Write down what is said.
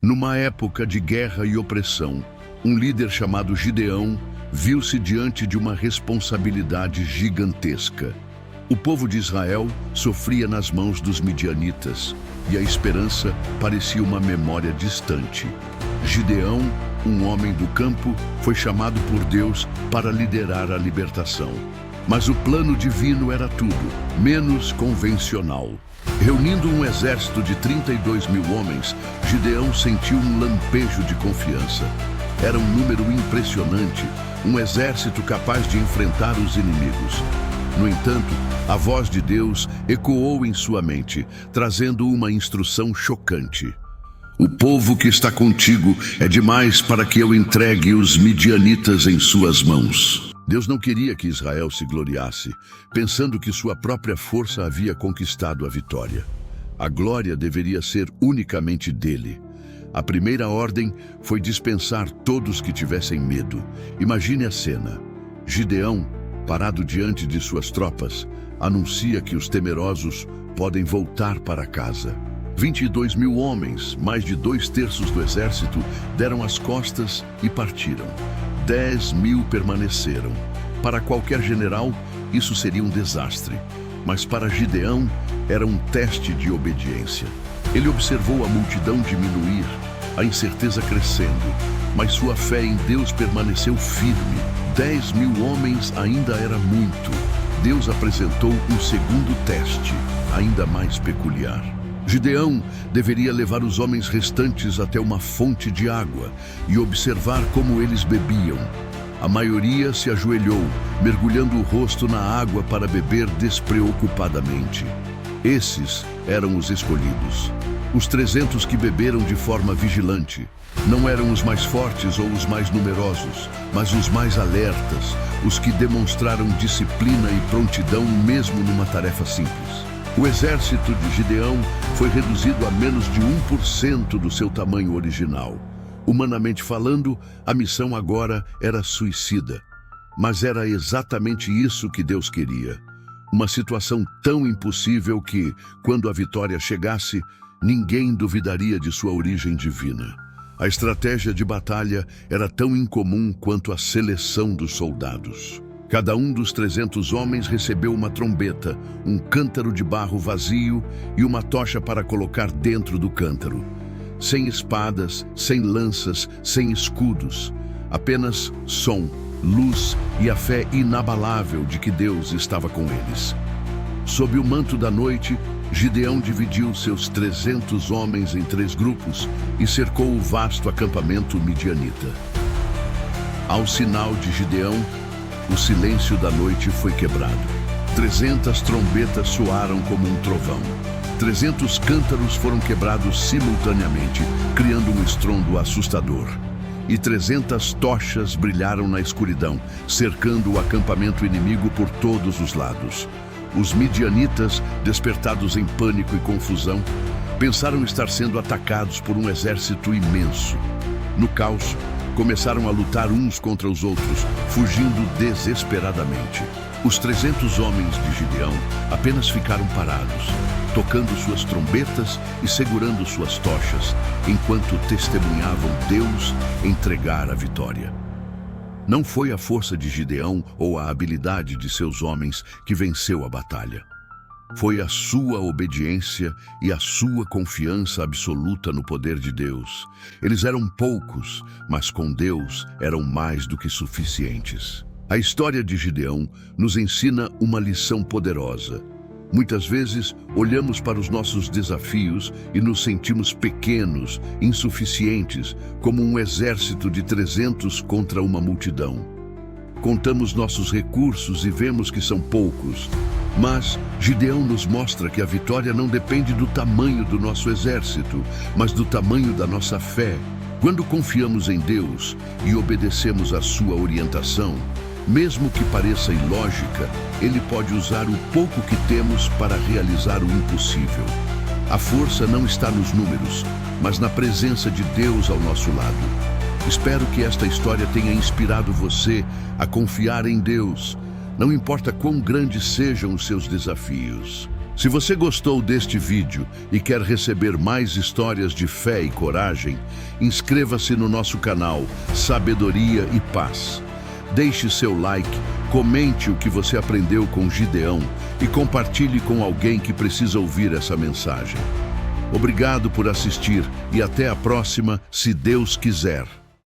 Numa época de guerra e opressão, um líder chamado Gideão viu-se diante de uma responsabilidade gigantesca. O povo de Israel sofria nas mãos dos midianitas e a esperança parecia uma memória distante. Gideão, um homem do campo, foi chamado por Deus para liderar a libertação. Mas o plano divino era tudo, menos convencional. Reunindo um exército de 32 mil homens, Gideão sentiu um lampejo de confiança. Era um número impressionante, um exército capaz de enfrentar os inimigos. No entanto, a voz de Deus ecoou em sua mente, trazendo uma instrução chocante. O povo que está contigo é demais para que eu entregue os midianitas em suas mãos. Deus não queria que Israel se gloriasse, pensando que sua própria força havia conquistado a vitória. A glória deveria ser unicamente dele. A primeira ordem foi dispensar todos que tivessem medo. Imagine a cena. Gideão, parado diante de suas tropas, anuncia que os temerosos podem voltar para casa. 22 mil homens, mais de 2/3 do exército, deram as costas e partiram. 10 mil permaneceram. Para qualquer general, isso seria um desastre. Mas para Gideão, era um teste de obediência. Ele observou a multidão diminuir, a incerteza crescendo, mas sua fé em Deus permaneceu firme. 10 mil homens ainda era muito. Deus apresentou um segundo teste, ainda mais peculiar. Gideão deveria levar os homens restantes até uma fonte de água e observar como eles bebiam. A maioria se ajoelhou, mergulhando o rosto na água para beber despreocupadamente. Esses eram os escolhidos. Os 300 que beberam de forma vigilante. Não eram os mais fortes ou os mais numerosos, mas os mais alertas, os que demonstraram disciplina e prontidão mesmo numa tarefa simples. O exército de Gideão foi reduzido a menos de 1% do seu tamanho original. Humanamente falando, a missão agora era suicida. Mas era exatamente isso que Deus queria. Uma situação tão impossível que, quando a vitória chegasse, ninguém duvidaria de sua origem divina. A estratégia de batalha era tão incomum quanto a seleção dos soldados. Cada um dos 300 homens recebeu uma trombeta, um cântaro de barro vazio e uma tocha para colocar dentro do cântaro. Sem espadas, sem lanças, sem escudos. Apenas som, luz e a fé inabalável de que Deus estava com eles. Sob o manto da noite, Gideão dividiu seus 300 homens em 3 grupos e cercou o vasto acampamento midianita. Ao sinal de Gideão, o silêncio da noite foi quebrado. 300 trombetas soaram como um trovão. 300 cântaros foram quebrados simultaneamente, criando um estrondo assustador. E 300 tochas brilharam na escuridão, cercando o acampamento inimigo por todos os lados. Os midianitas, despertados em pânico e confusão, pensaram estar sendo atacados por um exército imenso. No caos, começaram a lutar uns contra os outros, fugindo desesperadamente. Os 300 homens de Gideão apenas ficaram parados, tocando suas trombetas e segurando suas tochas, enquanto testemunhavam Deus entregar a vitória. Não foi a força de Gideão ou a habilidade de seus homens que venceu a batalha. Foi a sua obediência e a sua confiança absoluta no poder de Deus. Eles eram poucos, mas com Deus eram mais do que suficientes. A história de Gideão nos ensina uma lição poderosa. Muitas vezes, olhamos para os nossos desafios e nos sentimos pequenos, insuficientes, como um exército de 300 contra uma multidão. Contamos nossos recursos e vemos que são poucos. Mas Gideão nos mostra que a vitória não depende do tamanho do nosso exército, mas do tamanho da nossa fé. Quando confiamos em Deus e obedecemos à sua orientação, mesmo que pareça ilógica, Ele pode usar o pouco que temos para realizar o impossível. A força não está nos números, mas na presença de Deus ao nosso lado. Espero que esta história tenha inspirado você a confiar em Deus. Não importa quão grandes sejam os seus desafios. Se você gostou deste vídeo e quer receber mais histórias de fé e coragem, inscreva-se no nosso canal Sabedoria e Paz. Deixe seu like, comente o que você aprendeu com Gideão e compartilhe com alguém que precisa ouvir essa mensagem. Obrigado por assistir e até a próxima, se Deus quiser.